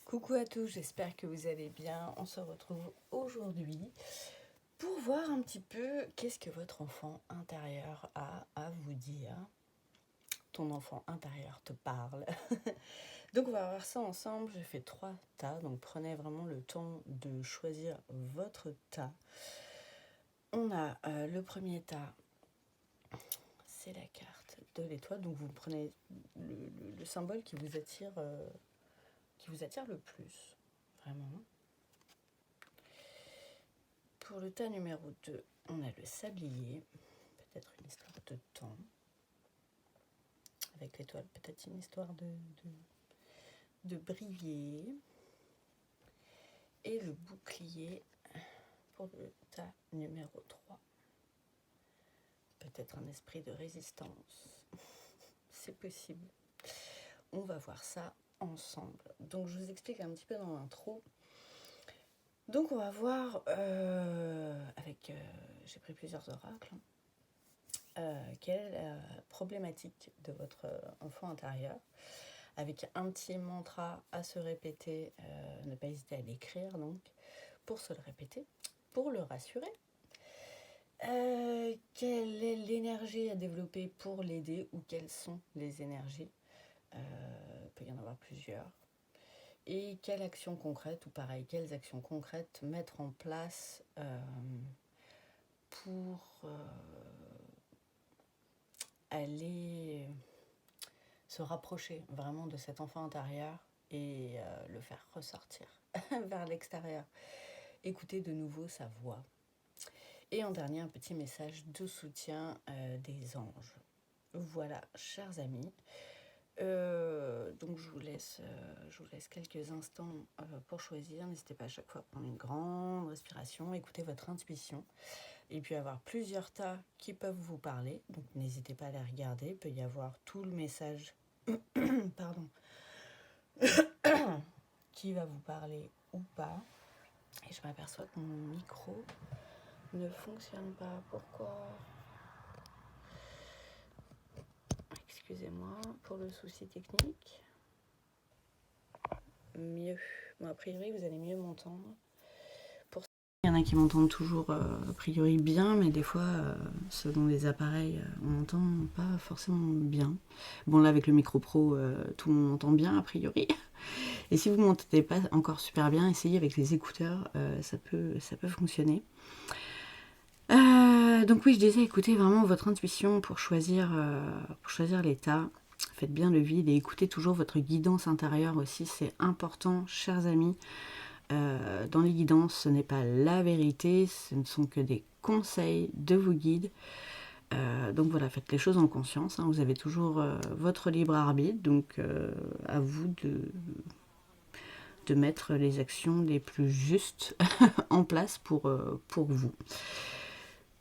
Coucou à tous, j'espère que vous allez bien. On se retrouve aujourd'hui pour voir un petit peu qu'est-ce que votre enfant intérieur a à vous dire. Ton enfant intérieur te parle. Donc on va voir ça ensemble. J'ai fait 3 tas, donc prenez vraiment le temps de choisir votre tas. On a le premier tas, c'est la carte de l'étoile. Donc vous prenez le symbole qui vous attire le plus, vraiment. Pour le tas numéro 2, on a le sablier, peut-être une histoire de temps. Avec l'étoile, peut-être une histoire de briller. Et le bouclier pour le tas numéro 3. Peut-être un esprit de résistance. C'est possible. On va voir ça ensemble. Donc je vous explique un petit peu dans l'intro. Donc on va voir j'ai pris plusieurs oracles. Quelle est la problématique de votre enfant intérieur, avec un petit mantra à se répéter, ne pas hésiter à l'écrire donc, pour se le répéter, pour le rassurer. Quelle est l'énergie à développer pour l'aider, ou quelles sont les énergies, il peut y en avoir plusieurs. Et quelles actions concrètes, ou pareil, quelles actions concrètes mettre en place pour aller se rapprocher vraiment de cet enfant intérieur et le faire ressortir vers l'extérieur. Écoutez de nouveau sa voix. Et en dernier, un petit message de soutien des anges. Voilà, chers amis. Donc je vous laisse quelques instants pour choisir. N'hésitez pas à chaque fois à prendre une grande respiration, écouter votre intuition. Et puis avoir plusieurs tas qui peuvent vous parler. Donc n'hésitez pas à les regarder. Il peut y avoir tout le message pardon, qui va vous parler ou pas. Et je m'aperçois que mon micro ne fonctionne pas. Pourquoi ? Excusez-moi pour le souci technique. Mieux. Bon, a priori, vous allez mieux m'entendre. Il y en a qui m'entendent toujours a priori bien, mais des fois, selon les appareils, on n'entend pas forcément bien. Bon, là, avec le micro pro, tout le monde m'entend bien, a priori. Et si vous ne m'entendez pas encore super bien, essayez avec les écouteurs, ça peut fonctionner. Donc oui, je disais, écoutez vraiment votre intuition pour choisir l'état. Faites bien le vide et écoutez toujours votre guidance intérieure aussi, c'est important, chers amis. Dans les guidances, ce n'est pas la vérité, ce ne sont que des conseils de vos guides. Donc voilà, faites les choses en conscience, hein. Vous avez toujours votre libre arbitre, donc à vous de mettre les actions les plus justes en place pour vous.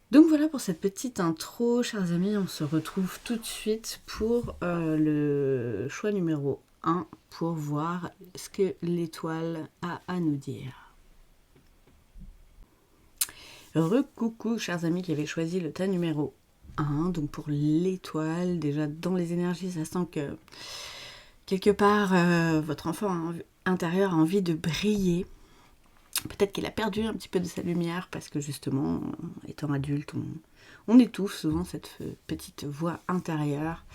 Donc voilà pour cette petite intro, chers amis, on se retrouve tout de suite pour le choix numéro 1 pour voir ce que l'étoile a à nous dire. Recoucou, chers amis qui avaient choisi le tas numéro 1, donc pour l'étoile, déjà dans les énergies, ça sent que quelque part votre enfant intérieur a envie de briller. Peut-être qu'il a perdu un petit peu de sa lumière parce que justement, étant adulte, on étouffe souvent cette petite voix intérieure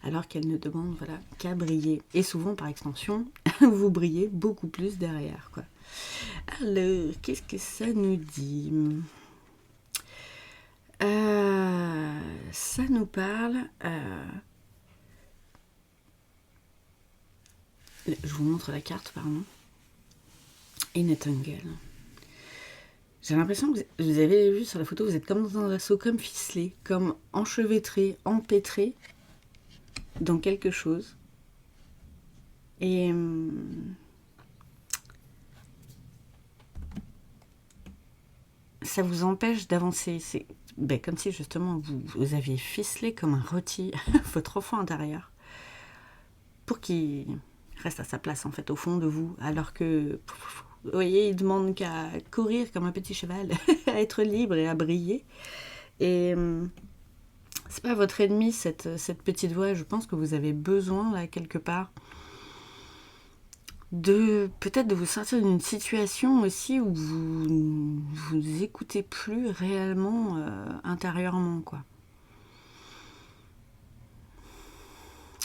alors qu'elle ne demande qu'à briller. Et souvent, par extension, vous brillez beaucoup plus derrière, quoi. Alors, qu'est-ce que ça nous dit ? Ça nous parle... Je vous montre la carte, pardon. Inetangle. J'ai l'impression que vous avez vu sur la photo, vous êtes comme dans un vaisseau, comme ficelé, comme enchevêtré, empêtré dans quelque chose. Et ça vous empêche d'avancer. C'est comme si justement vous aviez ficelé comme un rôti votre enfant intérieur pour qu'il reste à sa place en fait au fond de vous, alors que vous voyez, il demande qu'à courir comme un petit cheval, à être libre et à briller. Et c'est pas votre ennemi cette petite voix. Je pense que vous avez besoin là quelque part peut-être de vous sortir d'une situation aussi où vous écoutez plus réellement intérieurement, quoi.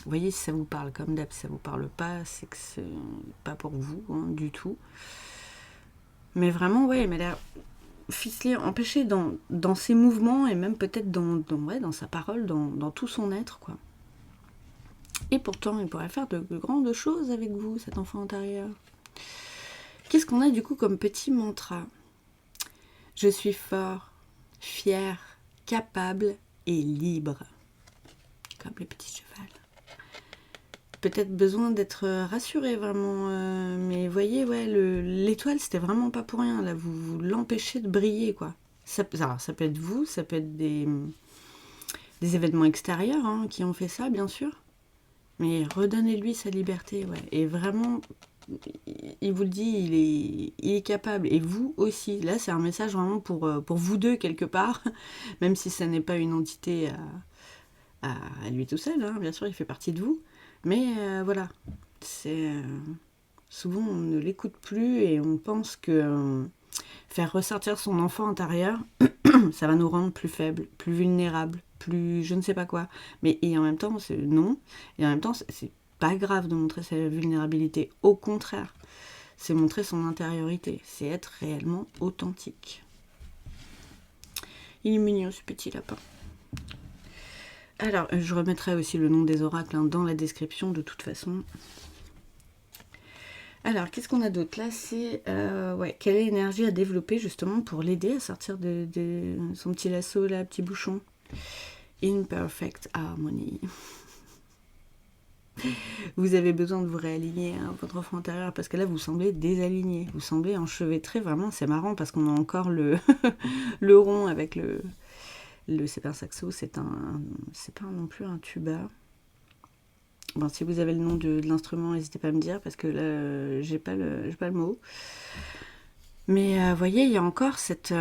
Vous voyez, si ça vous parle, comme d'hab, si ça vous parle pas, c'est que c'est pas pour vous, hein, du tout. Mais vraiment, ouais, mais là, ficelé, empêché dans ses mouvements et même peut-être dans sa parole, dans tout son être, quoi. Et pourtant, il pourrait faire de grandes choses avec vous, cet enfant intérieur. Qu'est-ce qu'on a du coup comme petit mantra? Je suis fort, fier, capable et libre. Comme le petit cheval. Peut-être besoin d'être rassuré vraiment, mais voyez, ouais, l'étoile c'était vraiment pas pour rien, là, vous l'empêchez de briller, quoi. Alors, ça peut être vous, ça peut être des événements extérieurs, hein, qui ont fait ça, bien sûr, mais redonnez-lui sa liberté, ouais, et vraiment, il vous le dit, il est capable, et vous aussi. Là, c'est un message vraiment pour vous deux, quelque part, même si ça n'est pas une entité à lui tout seul, hein, bien sûr, il fait partie de vous. Mais voilà, c'est souvent on ne l'écoute plus et on pense que faire ressortir son enfant intérieur, ça va nous rendre plus faibles, plus vulnérables, plus je ne sais pas quoi. Mais et en même temps, c'est non. Et en même temps, c'est pas grave de montrer sa vulnérabilité. Au contraire, c'est montrer son intériorité, c'est être réellement authentique. Il est mignon ce petit lapin. Alors, je remettrai aussi le nom des oracles, hein, dans la description de toute façon. Alors, qu'est-ce qu'on a d'autre là? C'est ouais, quelle énergie à développer justement pour l'aider à sortir de son petit lasso là, petit bouchon. Imperfect harmony. Vous avez besoin de vous réaligner, hein, votre enfant intérieur, parce que là vous semblez désaligné, vous semblez enchevêtré, vraiment c'est marrant parce qu'on a encore le, le rond avec c'est pas un saxo, c'est pas non plus un tuba. Bon, si vous avez le nom de l'instrument, n'hésitez pas à me dire, parce que là, j'ai pas le mot. Mais vous voyez, il y a encore cette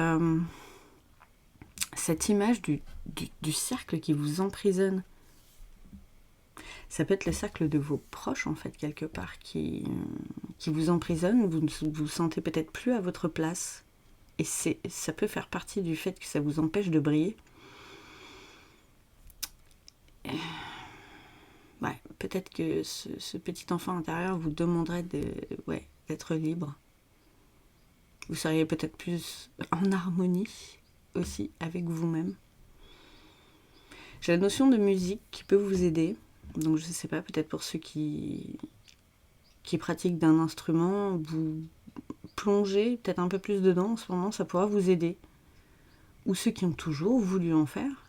image du cercle qui vous emprisonne. Ça peut être le cercle de vos proches, en fait, quelque part, qui vous emprisonne. Vous ne vous sentez peut-être plus à votre place. Et ça peut faire partie du fait que ça vous empêche de briller. Ouais, peut-être que ce petit enfant intérieur vous demanderait d'être libre. Vous seriez peut-être plus en harmonie aussi avec vous-même. J'ai la notion de musique qui peut vous aider. Donc je ne sais pas, peut-être pour ceux qui pratiquent d'un instrument, vous plongez peut-être un peu plus dedans en ce moment, ça pourra vous aider. Ou ceux qui ont toujours voulu en faire.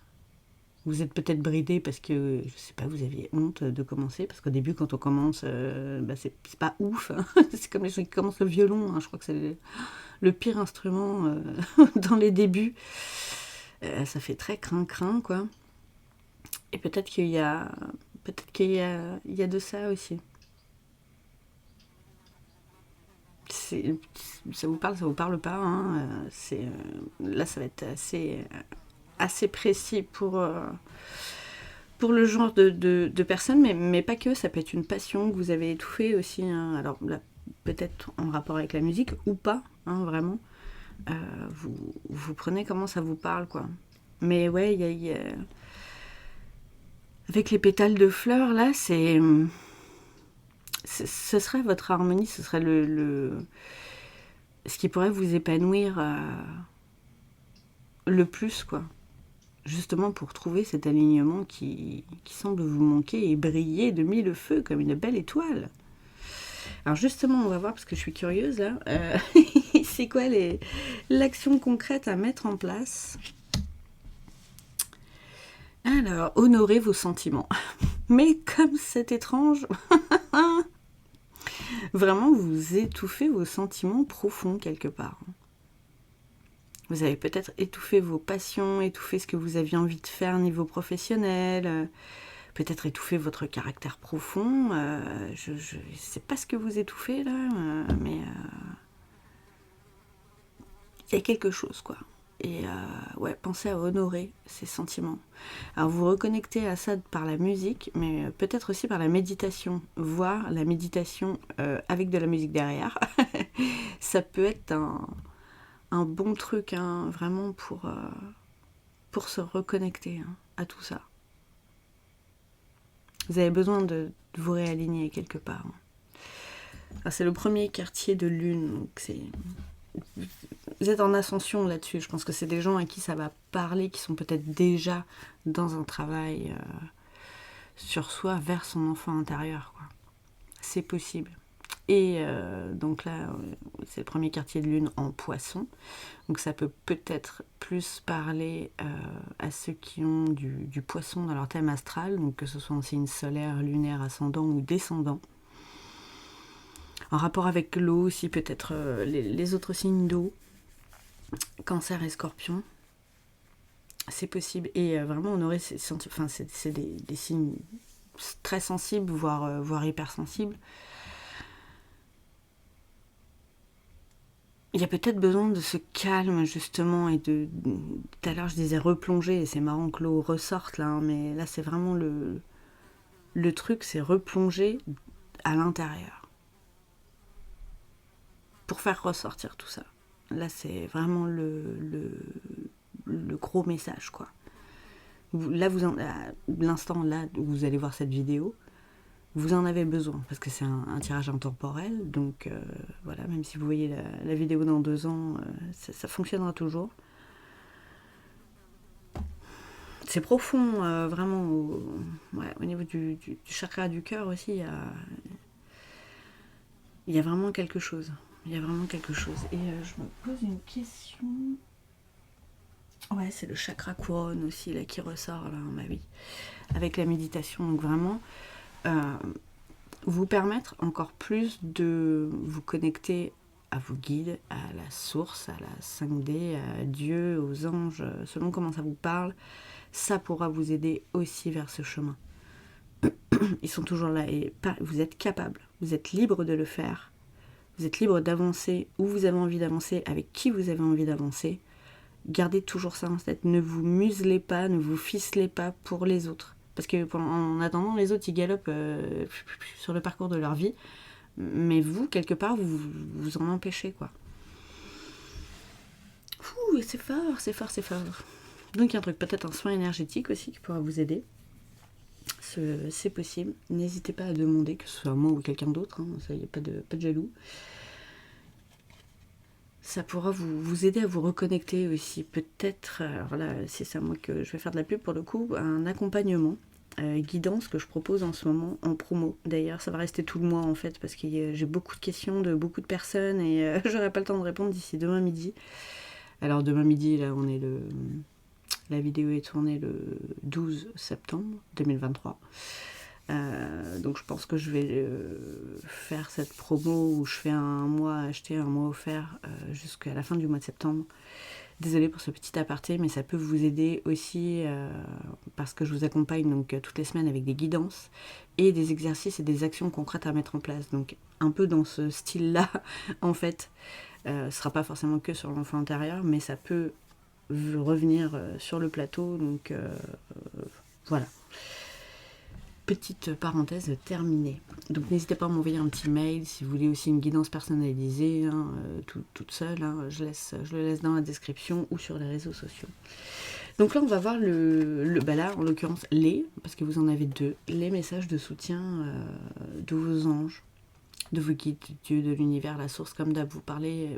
Vous êtes peut-être bridé parce que, je sais pas, vous aviez honte de commencer. Parce qu'au début, quand on commence, c'est pas ouf. Hein. C'est comme les gens qui commencent le violon. Hein. Je crois que c'est le pire instrument dans les débuts. Ça fait très crin-crin, quoi. Et peut-être qu'il y a de ça aussi. Ça vous parle pas. Hein. Là, ça va être assez précis pour le genre de personnes, mais pas que. Ça peut être une passion que vous avez étouffée aussi. Hein. Alors là, peut-être en rapport avec la musique ou pas, hein, vraiment. Vous prenez comment ça vous parle, quoi. Mais ouais, il y a avec les pétales de fleurs, là, ce serait votre harmonie, ce serait ce qui pourrait vous épanouir le plus, quoi. Justement pour trouver cet alignement qui semble vous manquer et briller de mille feux comme une belle étoile. Alors justement, on va voir, parce que je suis curieuse, là, c'est quoi l'action concrète à mettre en place? Alors, honorez vos sentiments. Mais comme c'est étrange, vraiment, vous étouffez vos sentiments profonds quelque part. Vous avez peut-être étouffé vos passions, étouffé ce que vous aviez envie de faire au niveau professionnel, peut-être étouffé votre caractère profond. Je ne sais pas ce que vous étouffez là, mais il y a quelque chose, quoi. Et ouais, pensez à honorer ces sentiments. Alors vous reconnectez à ça par la musique, mais peut-être aussi par la méditation. Voire la méditation avec de la musique derrière. Ça peut être un bon truc, hein, vraiment pour se reconnecter, hein, à tout ça. Vous avez besoin de vous réaligner quelque part. Alors, c'est le premier quartier de lune, donc vous êtes en ascension là-dessus. Je pense que c'est des gens à qui ça va parler, qui sont peut-être déjà dans un travail sur soi, vers son enfant intérieur, quoi. C'est possible. Et donc là, c'est le premier quartier de lune en poisson. Donc ça peut peut-être plus parler à ceux qui ont du poisson dans leur thème astral, donc que ce soit en signe solaire, lunaire, ascendant ou descendant. En rapport avec l'eau aussi, peut-être les autres signes d'eau, Cancer et Scorpion. C'est possible. Et vraiment, on aurait c'est des signes très sensibles, voire hypersensibles. Il y a peut-être besoin de ce calme, justement, et tout à l'heure, je disais replonger, et c'est marrant que l'eau ressorte, là, hein, mais là, c'est vraiment le truc, c'est replonger à l'intérieur. Pour faire ressortir tout ça. Là, c'est vraiment le gros message, quoi. Là, à l'instant là où vous allez voir cette vidéo, vous en avez besoin, parce que c'est un tirage intemporel, donc voilà, même si vous voyez la vidéo dans 2 ans, ça fonctionnera toujours. C'est profond, vraiment, au niveau du chakra du cœur aussi, il y a vraiment quelque chose. Il y a vraiment quelque chose. Et je me pose une question. Ouais, c'est le chakra couronne aussi, là, qui ressort, là, bah oui, avec la méditation, donc vraiment... vous permettre encore plus de vous connecter à vos guides, à la source, à la 5D, à Dieu, aux anges, selon comment ça vous parle, ça pourra vous aider aussi vers ce chemin. Ils sont toujours là et vous êtes capable, vous êtes libre de le faire, vous êtes libre d'avancer où vous avez envie d'avancer, avec qui vous avez envie d'avancer. Gardez toujours ça en tête, ne vous muselez pas, ne vous ficelez pas pour les autres. Parce que en attendant, les autres, ils galopent sur le parcours de leur vie. Mais vous, quelque part, vous en empêchez, quoi. Ouh, c'est fort, c'est fort, c'est fort. Donc, il y a un truc, peut-être un soin énergétique aussi qui pourra vous aider. C'est possible. N'hésitez pas à demander, que ce soit moi ou quelqu'un d'autre. Hein, il n'y a pas de jaloux. Ça pourra vous aider à vous reconnecter aussi. Peut-être, alors là, c'est ça moi que je vais faire de la pub pour le coup, un accompagnement. Guidance que je propose en ce moment en promo. D'ailleurs, ça va rester tout le mois en fait parce que j'ai beaucoup de questions de beaucoup de personnes et j'aurai pas le temps de répondre d'ici demain midi. Alors demain midi, là, la vidéo est tournée le 12 septembre 2023. Donc je pense que je vais faire cette promo où je fais un mois acheté, un mois offert jusqu'à la fin du mois de septembre. Désolée pour ce petit aparté, mais ça peut vous aider aussi parce que je vous accompagne donc toutes les semaines avec des guidances et des exercices et des actions concrètes à mettre en place. Donc un peu dans ce style-là, en fait, ce ne sera pas forcément que sur l'enfant intérieur, mais ça peut revenir sur le plateau. Donc voilà. Petite parenthèse terminée. Donc n'hésitez pas à m'envoyer un petit mail si vous voulez aussi une guidance personnalisée, hein, toute seule. Hein, je le laisse dans la description ou sur les réseaux sociaux. Donc là, on va voir bah là, en l'occurrence, parce que vous en avez 2, les messages de soutien de vos anges, de vos guides, de Dieu, de l'univers, la source, comme d'hab, vous prenez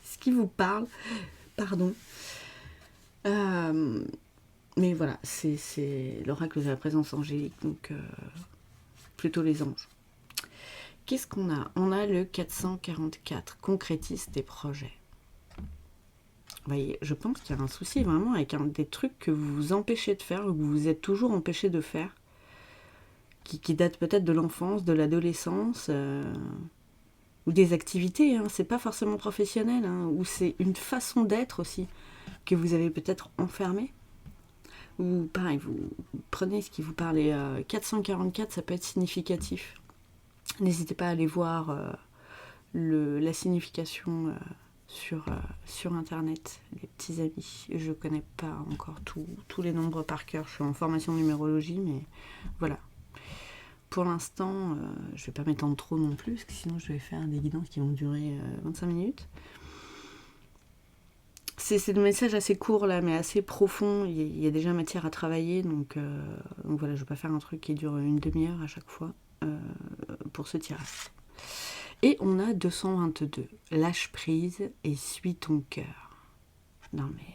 ce qui vous parle, pardon. Mais voilà, c'est l'oracle de la présence angélique, donc plutôt les anges. Qu'est-ce qu'on a? On a le 444, concrétise tes projets. Vous voyez, je pense qu'il y a un souci vraiment avec des trucs que vous vous empêchez de faire, ou que vous vous êtes toujours empêché de faire, qui datent peut-être de l'enfance, de l'adolescence, ou des activités, hein, c'est pas forcément professionnel, hein, ou c'est une façon d'être aussi, que vous avez peut-être enfermée. Ou pareil, vous prenez ce qui vous parle. Et 444, ça peut être significatif. N'hésitez pas à aller voir la signification sur Internet, les petits amis. Je connais pas encore tous les nombres par cœur. Je suis en formation de numérologie, mais voilà. Pour l'instant, je vais pas m'étendre trop non plus, parce que sinon je vais faire des guidances qui vont durer 25 minutes. C'est des messages assez courts là, mais assez profonds. Il y a déjà matière à travailler, donc voilà, je vais pas faire un truc qui dure une demi-heure à chaque fois pour ce tirage. Et on a 222. Lâche prise et suis ton cœur. Non mais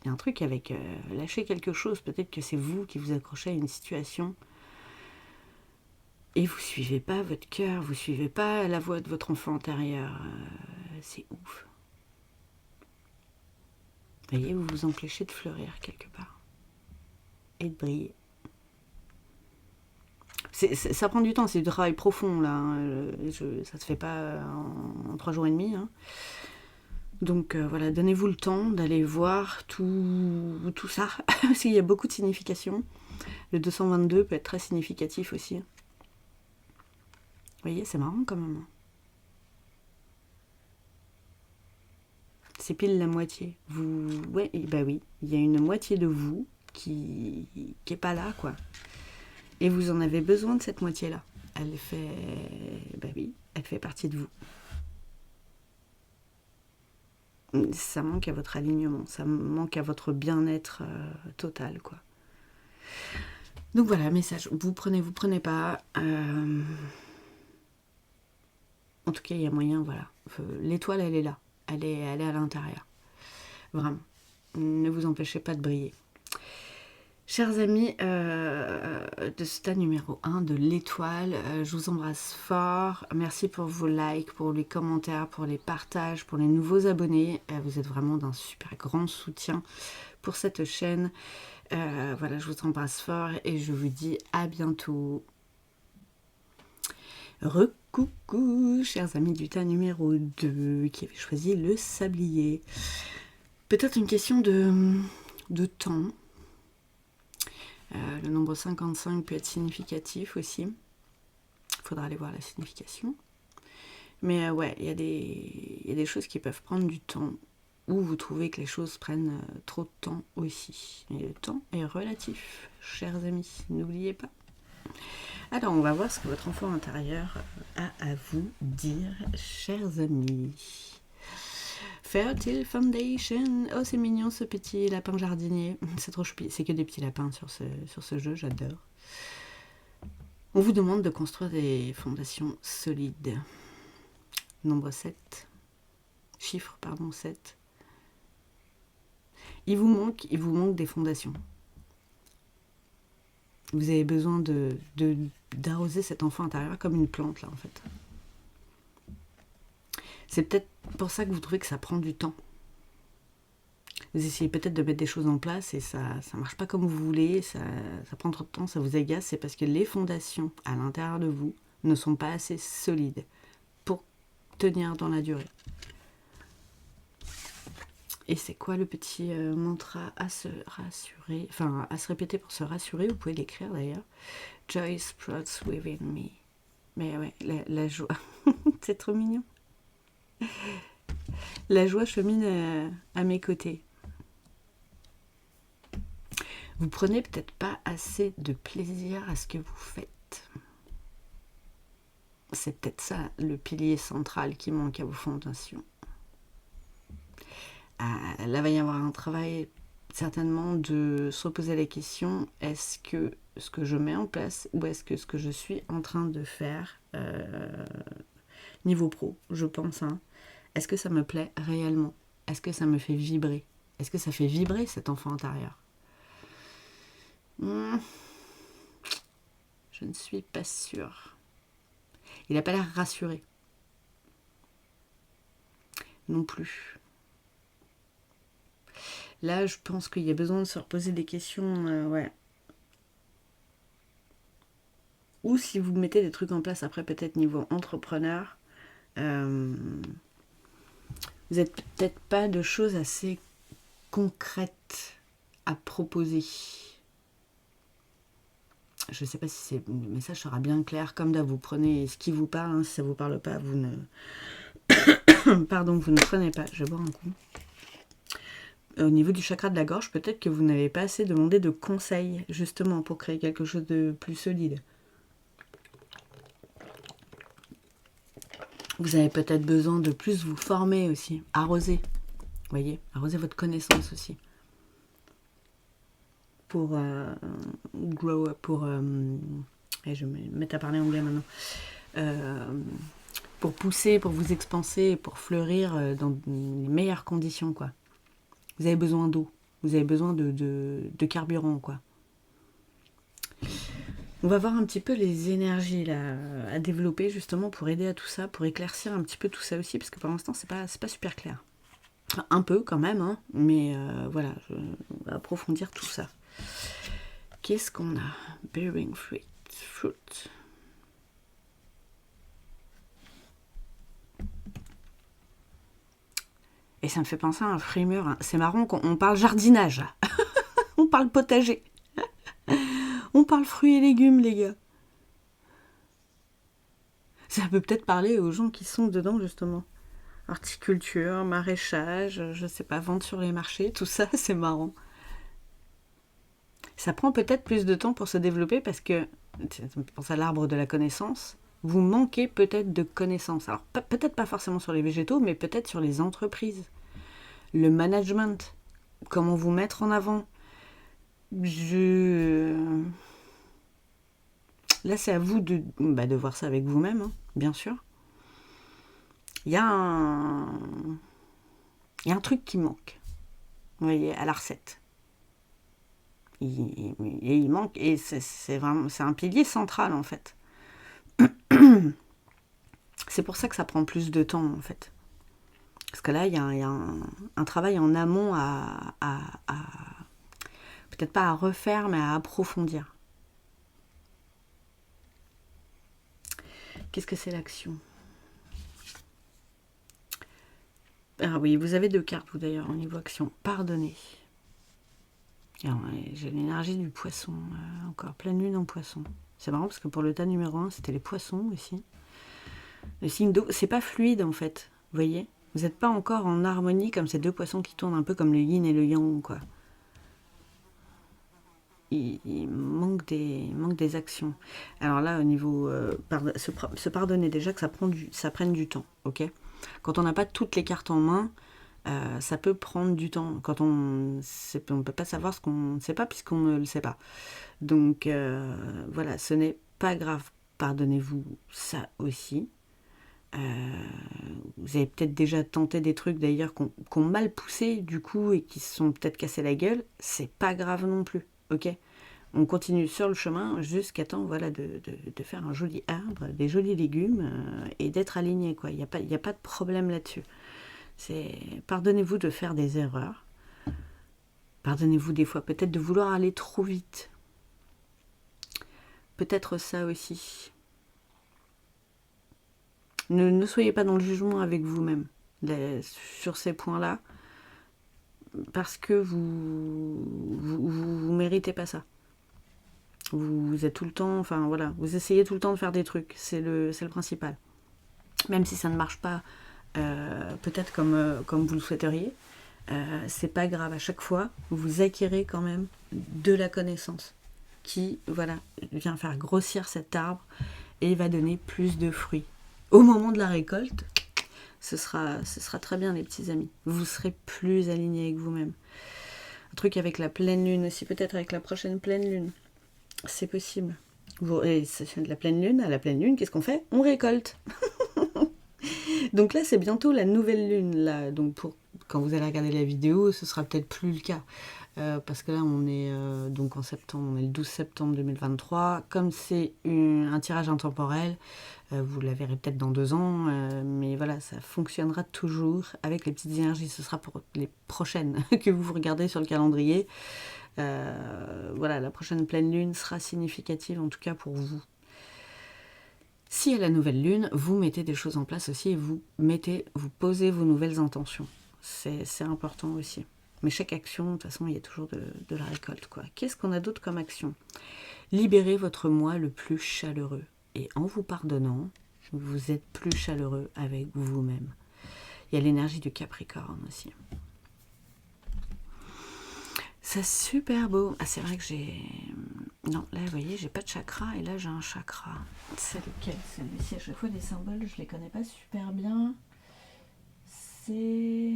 il y a un truc avec lâcher quelque chose. Peut-être que c'est vous qui vous accrochez à une situation et vous suivez pas votre cœur, vous suivez pas la voix de votre enfant intérieur. C'est ouf. Vous voyez, vous vous empêchez de fleurir quelque part et de briller. Ça prend du temps, c'est du travail profond là. Ça se fait pas en 3 jours et demi. Hein. Donc voilà, donnez-vous le temps d'aller voir tout ça, parce qu'il y a beaucoup de significations. Le 222 peut être très significatif aussi. Vous voyez, c'est marrant quand même. C'est pile la moitié. Ouais, bah oui, il y a une moitié de vous qui est pas là, quoi. Et vous en avez besoin de cette moitié-là. Elle fait partie de vous. Ça manque à votre alignement, ça manque à votre bien-être total, quoi. Donc voilà, message, vous prenez pas. En tout cas, il y a moyen, voilà. L'étoile, elle est là. Elle est à l'intérieur. Vraiment. Ne vous empêchez pas de briller. Chers amis de ce tas numéro 1 de l'étoile, je vous embrasse fort. Merci pour vos likes, pour les commentaires, pour les partages, pour les nouveaux abonnés. Vous êtes vraiment d'un super grand soutien pour cette chaîne. Voilà, je vous embrasse fort et je vous dis à bientôt. Recoucou, chers amis du tas numéro 2 qui avaient choisi le sablier. Peut-être une question de temps. Le nombre 55 peut être significatif aussi. Il faudra aller voir la signification. Mais ouais, il y a des choses qui peuvent prendre du temps, ou vous trouvez que les choses prennent trop de temps aussi. Et le temps est relatif, chers amis, n'oubliez pas. Alors, on va voir ce que votre enfant intérieur a à vous dire, chers amis. Fertile Foundation. Oh, c'est mignon ce petit lapin jardinier. C'est trop choupi. C'est que des petits lapins sur ce jeu, j'adore. On vous demande de construire des fondations solides. Nombre 7. Chiffre, pardon, 7. Il vous manque des fondations. Vous avez besoin d'arroser cet enfant intérieur comme une plante, là, en fait. C'est peut-être pour ça que vous trouvez que ça prend du temps. Vous essayez peut-être de mettre des choses en place et ça marche pas comme vous voulez, ça prend trop de temps, ça vous agace. C'est parce que les fondations à l'intérieur de vous ne sont pas assez solides pour tenir dans la durée. Et c'est quoi le petit mantra à se rassurer, enfin à se répéter pour se rassurer? Vous pouvez l'écrire d'ailleurs. Joy sprouts within me. Mais ouais, la joie, c'est trop mignon. La joie chemine à mes côtés. Vous prenez peut-être pas assez de plaisir à ce que vous faites. C'est peut-être ça le pilier central qui manque à vos fondations. Là, va y avoir un travail certainement de se reposer la question, est-ce que ce que je mets en place ou est-ce que ce que je suis en train de faire niveau pro, je pense, hein, est-ce que ça me plaît réellement? Est-ce que ça me fait vibrer? Est-ce que ça fait vibrer cet enfant intérieur? Je ne suis pas sûre. Il n'a pas l'air rassuré. Non plus. Là, je pense qu'il y a besoin de se reposer des questions, ouais. Ou si vous mettez des trucs en place après, peut-être niveau entrepreneur, vous n'êtes peut-être pas de choses assez concrètes à proposer. Je ne sais pas si le message sera bien clair, comme d'hab, vous prenez ce qui vous parle, hein, si ça ne vous parle pas, vous Pardon, vous ne prenez pas, je vais boire un coup. Au niveau du chakra de la gorge, peut-être que vous n'avez pas assez demandé de conseils, justement, pour créer quelque chose de plus solide. Vous avez peut-être besoin de plus vous former aussi, arroser, vous voyez, arroser votre connaissance aussi. Pour grow up, pour... et je vais me mettre à parler anglais maintenant. Pour pousser, pour vous expanser, pour fleurir dans les meilleures conditions, quoi. Vous avez besoin d'eau, vous avez besoin de carburant, quoi. On va voir un petit peu les énergies là, à développer justement pour aider à tout ça, pour éclaircir un petit peu tout ça aussi, parce que pour l'instant c'est pas super clair. Enfin, un peu quand même, hein, mais voilà, on va approfondir tout ça. Qu'est-ce qu'on a? Bearing fruit. Et ça me fait penser à un fruit mûr. Hein. C'est marrant qu'on parle jardinage. On parle potager. On parle fruits et légumes, les gars. Ça peut peut-être parler aux gens qui sont dedans, justement. Horticulture, maraîchage, je sais pas, vente sur les marchés, tout ça, c'est marrant. Ça prend peut-être plus de temps pour se développer parce que, ça me pense à l'arbre de la connaissance, vous manquez peut-être de connaissances. Alors, peut-être pas forcément sur les végétaux, mais peut-être sur les entreprises. Le management, comment vous mettre en avant. Là, c'est à vous de voir ça avec vous-même, hein, bien sûr. Il y a un truc qui manque, vous voyez, à la recette. Il manque, et c'est un pilier central, en fait. C'est pour ça que ça prend plus de temps, en fait. Parce que là, il y a un travail en amont à peut-être pas à refaire, mais à approfondir. Qu'est-ce que c'est l'action? Ah oui, vous avez 2 cartes, vous d'ailleurs, au niveau action. Pardonnez. Alors, j'ai l'énergie du poisson, encore pleine lune en poisson. C'est marrant parce que pour le tas numéro 1, c'était les poissons aussi. Le signe d'eau, c'est pas fluide en fait, vous voyez? Vous n'êtes pas encore en harmonie comme ces 2 poissons qui tournent un peu comme le yin et le yang, quoi. Il manque des actions. Alors là, au niveau... se pardonner déjà que ça prenne du temps, ok? Quand on n'a pas toutes les cartes en main, ça peut prendre du temps. Quand on ne peut pas savoir ce qu'on ne sait pas puisqu'on ne le sait pas. Donc voilà, ce n'est pas grave. Pardonnez-vous ça aussi. Vous avez peut-être déjà tenté des trucs d'ailleurs qu'on mal poussé du coup et qui se sont peut-être cassés la gueule. C'est pas grave non plus, ok? On continue sur le chemin jusqu'à temps voilà, de faire un joli arbre, des jolis légumes et d'être aligné, quoi. Il n'y a pas de problème là-dessus. Pardonnez-vous de faire des erreurs. Pardonnez-vous des fois peut-être de vouloir aller trop vite. Peut-être ça aussi. Ne soyez pas dans le jugement avec vous-même sur ces points-là, parce que vous méritez pas ça. Vous êtes tout le temps, enfin voilà, vous essayez tout le temps de faire des trucs, c'est le principal. Même si ça ne marche pas peut-être comme vous le souhaiteriez, c'est pas grave, à chaque fois, vous acquérez quand même de la connaissance qui, voilà, vient faire grossir cet arbre et va donner plus de fruits. Au moment de la récolte, ce sera très bien les petits amis. Vous serez plus alignés avec vous-même. Un truc avec la pleine lune aussi, peut-être avec la prochaine pleine lune. C'est possible. Et de la pleine lune à la pleine lune, qu'est-ce qu'on fait? On récolte. Donc là, c'est bientôt la nouvelle lune. Là. Donc quand vous allez regarder la vidéo, ce sera peut-être plus le cas. Parce que là, on est donc en septembre, on est le 12 septembre 2023. Comme c'est un tirage intemporel, vous la verrez peut-être dans 2 ans, mais voilà, ça fonctionnera toujours avec les petites énergies. Ce sera pour les prochaines que vous regardez sur le calendrier. Voilà, la prochaine pleine lune sera significative, en tout cas pour vous. Si à la nouvelle lune, vous mettez des choses en place aussi et vous posez vos nouvelles intentions. C'est important aussi. Mais chaque action, de toute façon, il y a toujours de la récolte, quoi. Qu'est-ce qu'on a d'autre comme action? Libérez votre moi le plus chaleureux. Et en vous pardonnant, Vous êtes plus chaleureux avec vous-même. Il y a l'énergie du Capricorne aussi. C'est super beau. Ah, c'est vrai que j'ai... Non, là, vous voyez, j'ai pas de chakra et là, j'ai un chakra. C'est lequel? Celui-ci, à chaque fois, les symboles, je les connais pas super bien. C'est...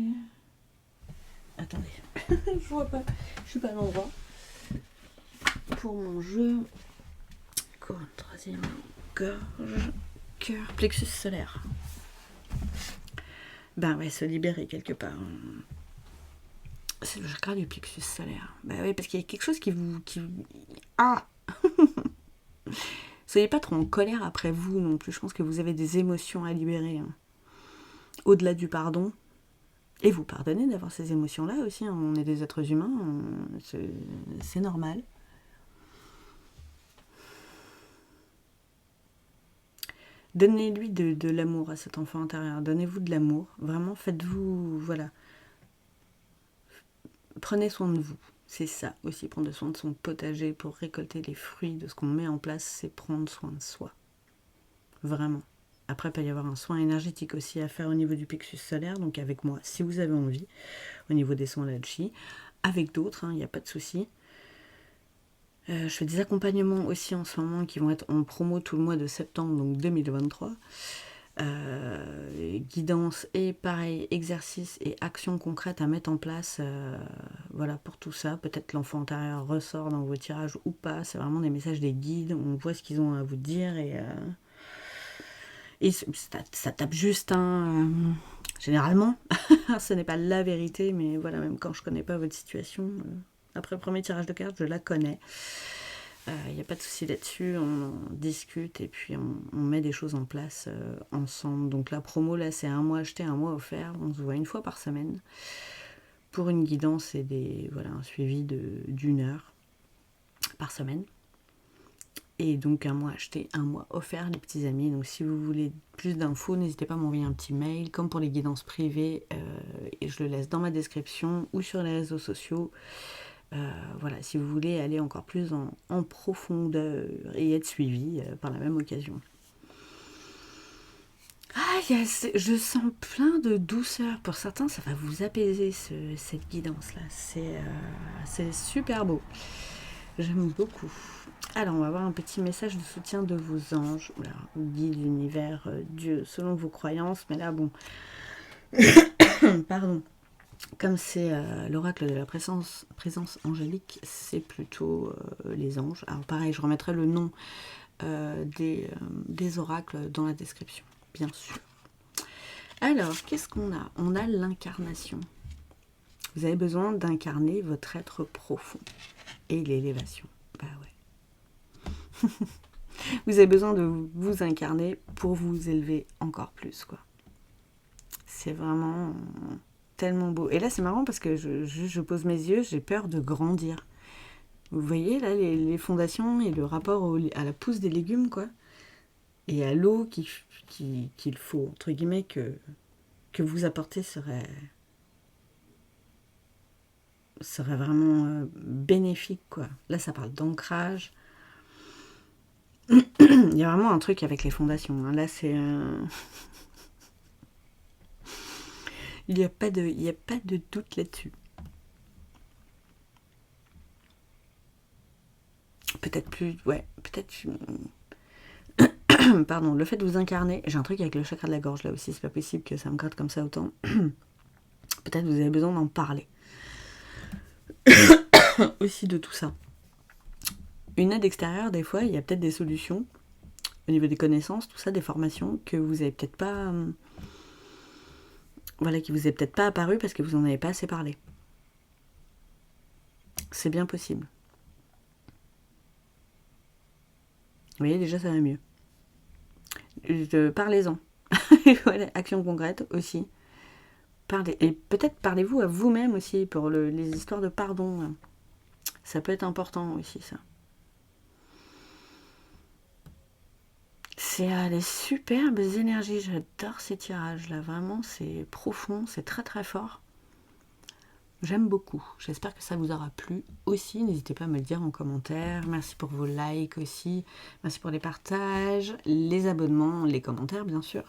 Attendez, je vois pas. Je suis pas à l'endroit. Pour mon jeu... Couronne, troisième, gorge, cœur, plexus solaire. Ben ouais, se libérer quelque part. C'est le chakra du plexus solaire. Ben oui, parce qu'il y a quelque chose qui vous... Ah Soyez pas trop en colère après vous non plus. Je pense que vous avez des émotions à libérer. Hein. Au-delà du pardon. Et vous pardonnez d'avoir ces émotions-là aussi. Hein. On est des êtres humains. C'est normal. Donnez-lui de l'amour à cet enfant intérieur. Donnez-vous de l'amour. Vraiment, faites-vous... Voilà. Prenez soin de vous. C'est ça aussi, prendre soin de son potager pour récolter les fruits de ce qu'on met en place, c'est prendre soin de soi. Vraiment. Après, il peut y avoir un soin énergétique aussi à faire au niveau du plexus solaire, donc avec moi, si vous avez envie, au niveau des soins Lalchi, avec d'autres, il n'y a pas de souci. Je fais des accompagnements aussi en ce moment qui vont être en promo tout le mois de septembre, donc 2023. Guidance et pareil, exercices et actions concrètes à mettre en place voilà, pour tout ça. Peut-être l'enfant intérieur ressort dans vos tirages ou pas. C'est vraiment des messages des guides. On voit ce qu'ils ont à vous dire et ça tape juste, généralement. Ce n'est pas la vérité, mais voilà, même quand je connais pas votre situation, après le premier tirage de cartes, je la connais. Il n'y a pas de souci là-dessus, on en discute et puis on met des choses en place ensemble. Donc la promo, là, c'est un mois acheté, un mois offert. On se voit une fois par semaine pour une guidance et voilà, un suivi d'une heure par semaine. Et donc un mois acheté, un mois offert, les petits amis. Donc si vous voulez plus d'infos, n'hésitez pas à m'envoyer un petit mail, comme pour les guidances privées. Et je le laisse dans ma description ou sur les réseaux sociaux. Voilà, si vous voulez aller encore plus en profondeur et être suivi par la même occasion. Ah, je sens plein de douceur. Pour certains, ça va vous apaiser cette guidance-là. C'est super beau. J'aime beaucoup. Alors, on va avoir un petit message de soutien de vos anges, ou guide, l'univers, Dieu, selon vos croyances. Mais là, bon, pardon. Comme c'est l'oracle de la présence angélique, c'est plutôt les anges. Alors pareil, je remettrai le nom des oracles dans la description, bien sûr. Alors, qu'est-ce qu'on a? On a l'incarnation. Vous avez besoin d'incarner votre être profond et l'élévation. Bah ouais. Vous avez besoin de vous incarner pour vous élever encore plus, quoi. C'est vraiment... tellement beau. Et là, c'est marrant parce que je pose mes yeux, j'ai peur de grandir. Vous voyez, là, les fondations et le rapport à la pousse des légumes, quoi. Et à l'eau qu'il faut, entre guillemets, que vous apportez serait vraiment bénéfique, quoi. Là, ça parle d'ancrage. Il y a vraiment un truc avec les fondations. Hein. Là, c'est... Il n'y a pas de doute là-dessus. Peut-être plus... Ouais, peut-être... Pardon, le fait de vous incarner... J'ai un truc avec le chakra de la gorge, là aussi. C'est pas possible que ça me gratte comme ça autant. Peut-être vous avez besoin d'en parler. Aussi de tout ça. Une aide extérieure, des fois, il y a peut-être des solutions au niveau des connaissances, tout ça, des formations que vous avez peut-être pas... Voilà, qui vous est peut-être pas apparu parce que vous en avez pas assez parlé. C'est bien possible. Vous voyez, déjà, ça va mieux. Parlez-en. Voilà, action concrète aussi. Et peut-être parlez-vous à vous-même aussi pour les histoires de pardon. Ça peut être important aussi, ça. C'est des superbes énergies. J'adore ces tirages-là. Vraiment, c'est profond, c'est très très fort. J'aime beaucoup. J'espère que ça vous aura plu aussi. N'hésitez pas à me le dire en commentaire. Merci pour vos likes aussi. Merci pour les partages, les abonnements, les commentaires bien sûr.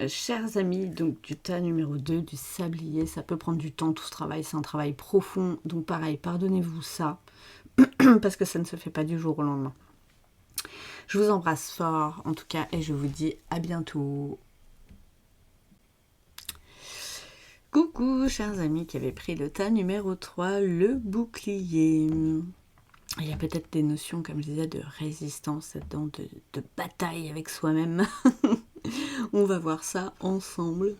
Chers amis, donc du tas numéro 2, du sablier, ça peut prendre du temps tout ce travail. C'est un travail profond. Donc pareil, pardonnez-vous ça. Parce que ça ne se fait pas du jour au lendemain. Je vous embrasse fort en tout cas et je vous dis à bientôt. Coucou chers amis qui avaient pris le tas numéro 3, le bouclier. Il y a peut-être des notions, comme je disais, de résistance là-dedans, de bataille avec soi-même. On va voir ça ensemble.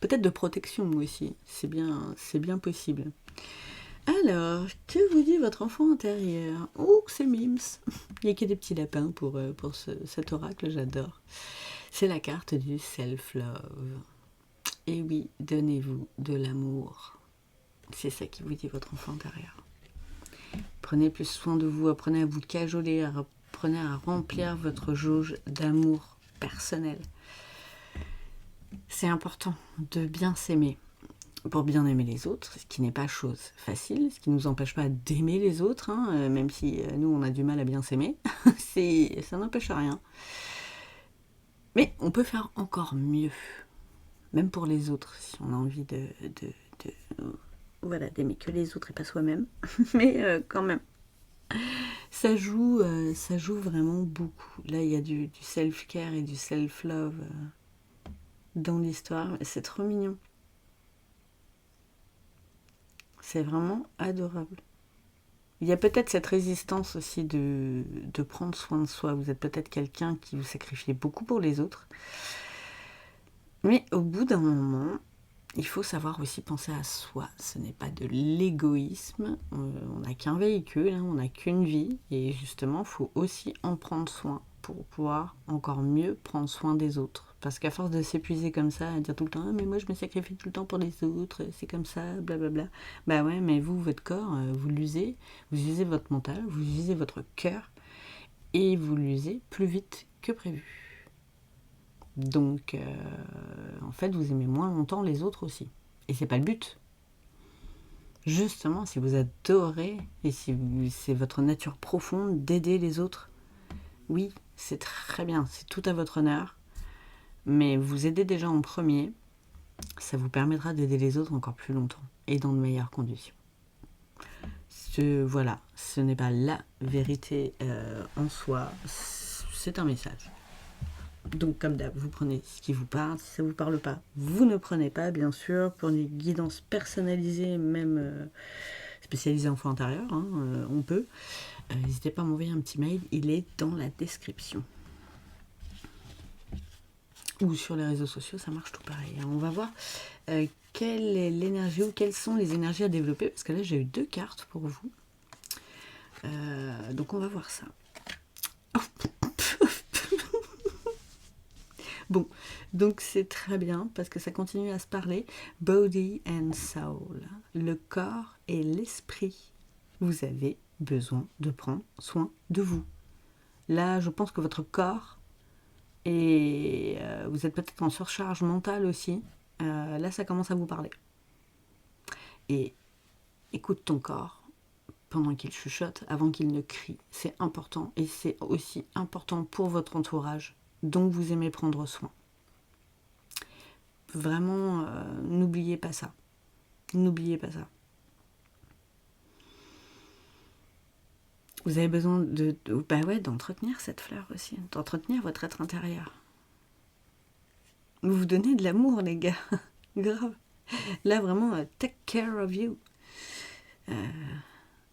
Peut-être de protection aussi, c'est bien possible. Alors, que vous dit votre enfant intérieur? Oh, c'est Mims. Il n'y a que des petits lapins pour cet oracle, j'adore. C'est la carte du self-love. Et oui, donnez-vous de l'amour. C'est ça qui vous dit votre enfant intérieur. Prenez plus soin de vous, apprenez à vous cajoler, apprenez à remplir votre jauge d'amour personnel. C'est important de bien s'aimer pour bien aimer les autres, ce qui n'est pas chose facile, ce qui ne nous empêche pas d'aimer les autres, hein, même si nous on a du mal à bien s'aimer, ça n'empêche rien. Mais on peut faire encore mieux, même pour les autres, si on a envie voilà, d'aimer que les autres et pas soi-même, mais quand même. Ça joue vraiment beaucoup. Là, il y a du self-care et du self-love dans l'histoire. C'est trop mignon. C'est vraiment adorable. Il y a peut-être cette résistance aussi de prendre soin de soi. Vous êtes peut-être quelqu'un qui vous sacrifiez beaucoup pour les autres. Mais au bout d'un moment, il faut savoir aussi penser à soi. Ce n'est pas de l'égoïsme. On n'a qu'un véhicule, hein, on n'a qu'une vie. Et justement, il faut aussi en prendre soin pour pouvoir encore mieux prendre soin des autres. Parce qu'à force de s'épuiser comme ça, à dire tout le temps, ah, mais moi je me sacrifie tout le temps pour les autres, c'est comme ça, blablabla. Bah ouais, mais vous, votre corps, vous l'usez, vous usez votre mental, vous usez votre cœur, et vous l'usez plus vite que prévu. Donc, en fait, vous aimez moins longtemps les autres aussi. Et c'est pas le but. Justement, si vous adorez, et si c'est votre nature profonde d'aider les autres, oui, c'est très bien, c'est tout à votre honneur. Mais vous aidez déjà en premier, ça vous permettra d'aider les autres encore plus longtemps et dans de meilleures conditions. Voilà, ce n'est pas la vérité en soi, c'est un message. Donc comme d'hab, vous prenez ce qui vous parle, si ça ne vous parle pas, vous ne prenez pas, bien sûr. Pour une guidance personnalisée, même spécialisée enfant intérieur, hein, on peut. N'hésitez pas à m'envoyer un petit mail, il est dans la description. Ou sur les réseaux sociaux, ça marche tout pareil. On va voir quelle est l'énergie ou quelles sont les énergies à développer, parce que là j'ai eu 2 cartes pour vous. Donc on va voir ça. Bon, donc c'est très bien parce que ça continue à se parler. Body and soul, le corps et l'esprit. Vous avez besoin de prendre soin de vous. Là, je pense que votre corps, et vous êtes peut-être en surcharge mentale aussi, là ça commence à vous parler. Et écoute ton corps pendant qu'il chuchote, avant qu'il ne crie. C'est important, et c'est aussi important pour votre entourage, dont vous aimez prendre soin. Vraiment, n'oubliez pas ça. N'oubliez pas ça. Vous avez besoin d'entretenir cette fleur aussi, d'entretenir votre être intérieur. Vous vous donnez de l'amour, les gars. Grave. Là, vraiment, take care of you.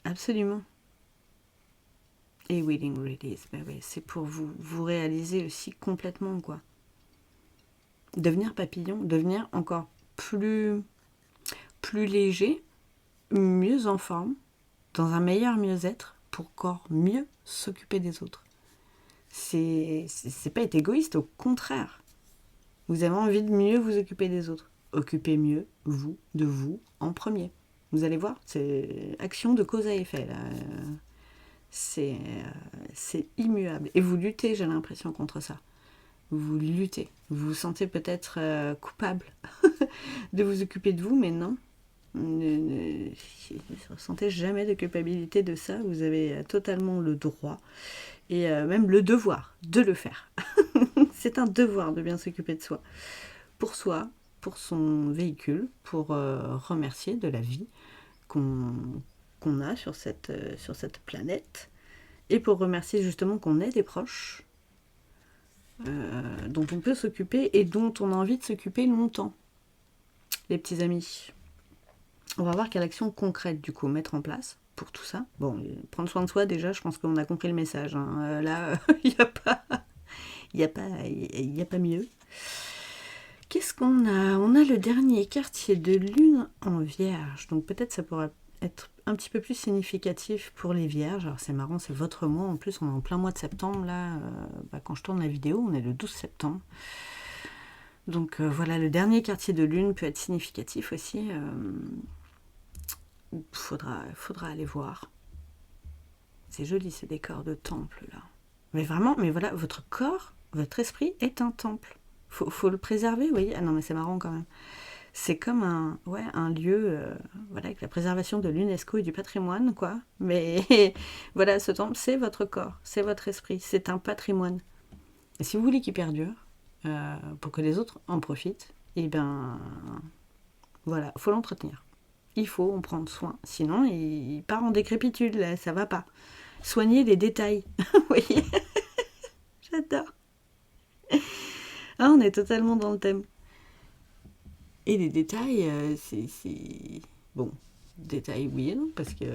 Absolument. Et willing release, c'est pour vous réaliser aussi complètement, quoi. Devenir papillon, devenir encore plus léger, mieux en forme, dans un meilleur mieux-être, pour encore mieux s'occuper des autres. C'est pas être égoïste, au contraire. Vous avez envie de mieux vous occuper des autres. Occupez mieux, vous, de vous, en premier. Vous allez voir, c'est action de cause à effet, là. C'est immuable. Et vous luttez, j'ai l'impression, contre ça. Vous luttez. Vous vous sentez peut-être coupable de vous occuper de vous, mais non. Ne ressentez jamais de culpabilité de ça. Vous avez totalement le droit et même le devoir de le faire. C'est un devoir de bien s'occuper de soi, pour son véhicule, pour remercier de la vie qu'on a sur cette planète, et pour remercier justement qu'on ait des proches dont on peut s'occuper et dont on a envie de s'occuper longtemps. Les petits amis, on va voir quelle action concrète du coup mettre en place pour tout ça. Bon, prendre soin de soi déjà, je pense qu'on a compris le message. Hein. Là, il n'y a pas mieux. Qu'est-ce qu'on a? On a le dernier quartier de lune en vierge. Donc peut-être ça pourrait être un petit peu plus significatif pour les vierges. Alors c'est marrant, c'est votre mois. En plus, on est en plein mois de septembre. Là, quand je tourne la vidéo, on est le 12 septembre. Donc voilà, le dernier quartier de lune peut être significatif aussi. Faudra aller voir. C'est joli ces décors de temple là. Mais vraiment, mais voilà, votre corps, votre esprit est un temple. Faut le préserver, vous voyez. Ah non, mais c'est marrant quand même. C'est comme un lieu, voilà, avec la préservation de l'UNESCO et du patrimoine, quoi. Mais voilà, ce temple, c'est votre corps, c'est votre esprit, c'est un patrimoine. Et si vous voulez qu'il perdure, pour que les autres en profitent, et ben, voilà, faut l'entretenir. Il faut en prendre soin, sinon il part en décrépitude, là, ça va pas. Soignez les détails, vous voyez. J'adore. Ah, on est totalement dans le thème. Et les détails, c'est... Bon, détails oui et non, parce que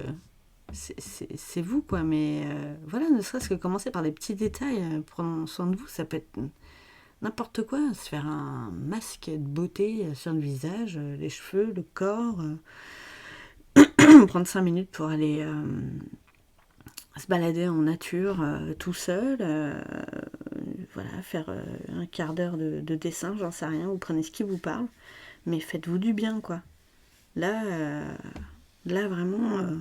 c'est vous, quoi. Mais voilà, ne serait-ce que commencer par des petits détails, prendre soin de vous, ça peut être n'importe quoi. Se faire un masque de beauté sur le visage, les cheveux, le corps. Prendre 5 minutes pour aller se balader en nature tout seul. Voilà, faire un quart d'heure de dessin, j'en sais rien. Vous prenez ce qui vous parle. Mais faites-vous du bien, quoi. Là vraiment,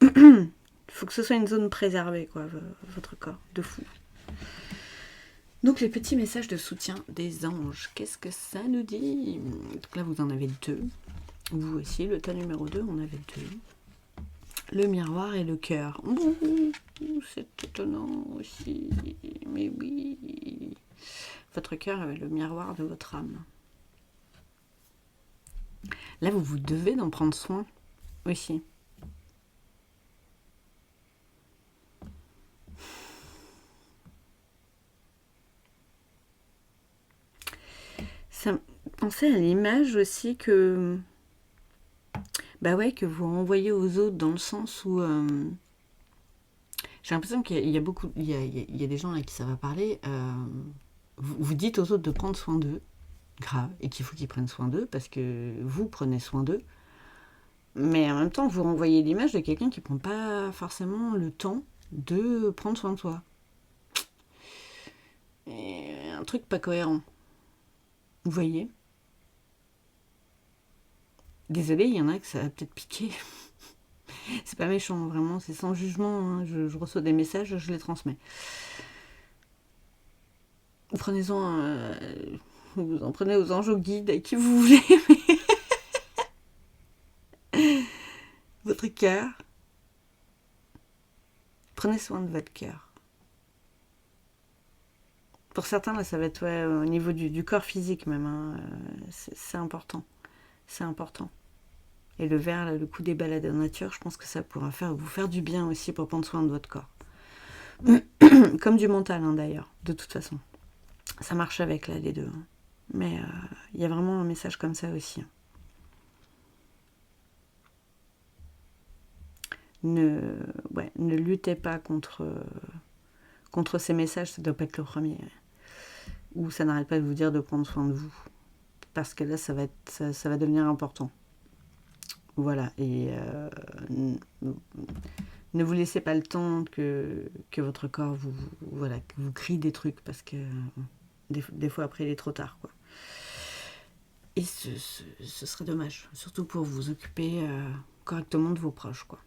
faut que ce soit une zone préservée, quoi, votre corps, de fou. Donc les petits messages de soutien des anges, qu'est-ce que ça nous dit? Donc là, vous en avez 2. Vous aussi, le tas numéro 2, on avait 2. Le miroir et le cœur. C'est étonnant aussi, mais oui. Votre cœur est le miroir de votre âme. Là, vous devez d'en prendre soin aussi. Ça, pensez à l'image aussi que... que vous renvoyez aux autres, dans le sens où... j'ai l'impression qu'il y a beaucoup... Il y a des gens à qui ça va parler. Vous dites aux autres de prendre soin d'eux. Grave, et qu'il faut qu'ils prennent soin d'eux, parce que vous prenez soin d'eux. Mais en même temps, vous renvoyez l'image de quelqu'un qui ne prend pas forcément le temps de prendre soin de soi. Et un truc pas cohérent. Vous voyez? Désolée, il y en a que ça va peut-être piquer. C'est pas méchant, vraiment, c'est sans jugement. Hein. Je reçois des messages, je les transmets. Prenez-en... vous en prenez aux anges, aux guides, à qui vous voulez. Votre cœur. Prenez soin de votre cœur. Pour certains, là, ça va être au niveau du corps physique même. Hein. C'est important. C'est important. Et le verre, là, le coup des balades en nature, je pense que ça pourra vous faire du bien aussi pour prendre soin de votre corps. Comme du mental, hein, d'ailleurs, de toute façon. Ça marche avec, là, les deux. Hein. Mais il y a vraiment un message comme ça aussi. Ne luttez pas contre ces messages, ça ne doit pas être le premier. Ou ça n'arrête pas de vous dire de prendre soin de vous. Parce que là, ça va devenir important. Voilà. Et ne vous laissez pas le temps que votre corps vous crie des trucs, parce que des fois après il est trop tard, quoi. Et ce serait dommage, surtout pour vous occuper correctement de vos proches, quoi.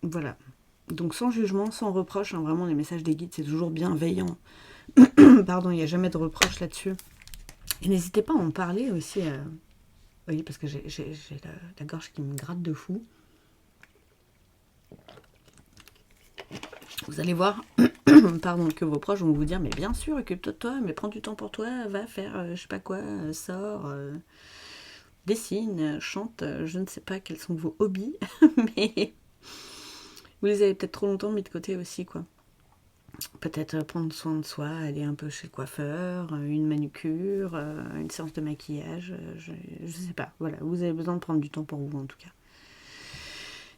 Voilà. Donc sans jugement, sans reproche, hein, vraiment les messages des guides c'est toujours bienveillant. Pardon, il n'y a jamais de reproche là-dessus. Et n'hésitez pas à en parler aussi Oui, parce que j'ai la gorge qui me gratte de fou. Vous allez voir, pardon, que vos proches vont vous dire, mais bien sûr, occupe-toi de toi, mais prends du temps pour toi, va faire je sais pas quoi, sors, dessine, chante, je ne sais pas quels sont vos hobbies, mais vous les avez peut-être trop longtemps mis de côté aussi, quoi. Peut-être prendre soin de soi, aller un peu chez le coiffeur, une manucure, une séance de maquillage, je sais pas. Voilà, vous avez besoin de prendre du temps pour vous en tout cas.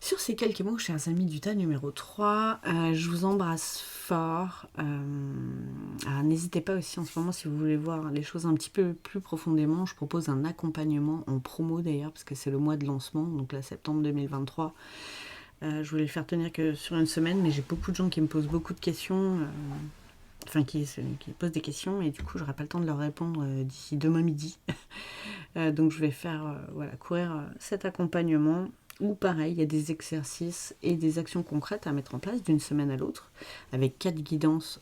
Sur ces quelques mots, chers amis du tas numéro 3, je vous embrasse fort. Alors n'hésitez pas aussi en ce moment si vous voulez voir les choses un petit peu plus profondément. Je propose un accompagnement en promo d'ailleurs, parce que c'est le mois de lancement, donc là septembre 2023. Je voulais le faire tenir que sur une semaine, mais j'ai beaucoup de gens qui me posent beaucoup de questions, qui posent des questions, et du coup, j'aurai pas le temps de leur répondre d'ici demain midi. Donc, je vais faire courir cet accompagnement, où pareil, il y a des exercices et des actions concrètes à mettre en place d'une semaine à l'autre, avec 4 guidances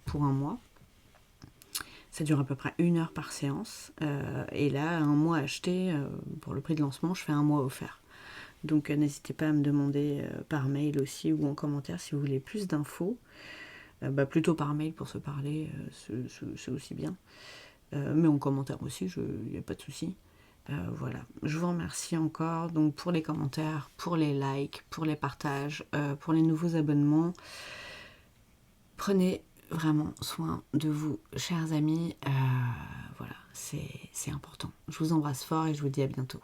pour un mois. Ça dure à peu près 1 heure par séance. Et là, un mois acheté, pour le prix de lancement, je fais un mois offert. Donc n'hésitez pas à me demander par mail aussi ou en commentaire si vous voulez plus d'infos. Plutôt par mail pour se parler, c'est aussi bien. Mais en commentaire aussi, il n'y a pas de souci. Voilà, je vous remercie encore donc pour les commentaires, pour les likes, pour les partages, pour les nouveaux abonnements. Prenez vraiment soin de vous, chers amis. Voilà, c'est important. Je vous embrasse fort et je vous dis à bientôt.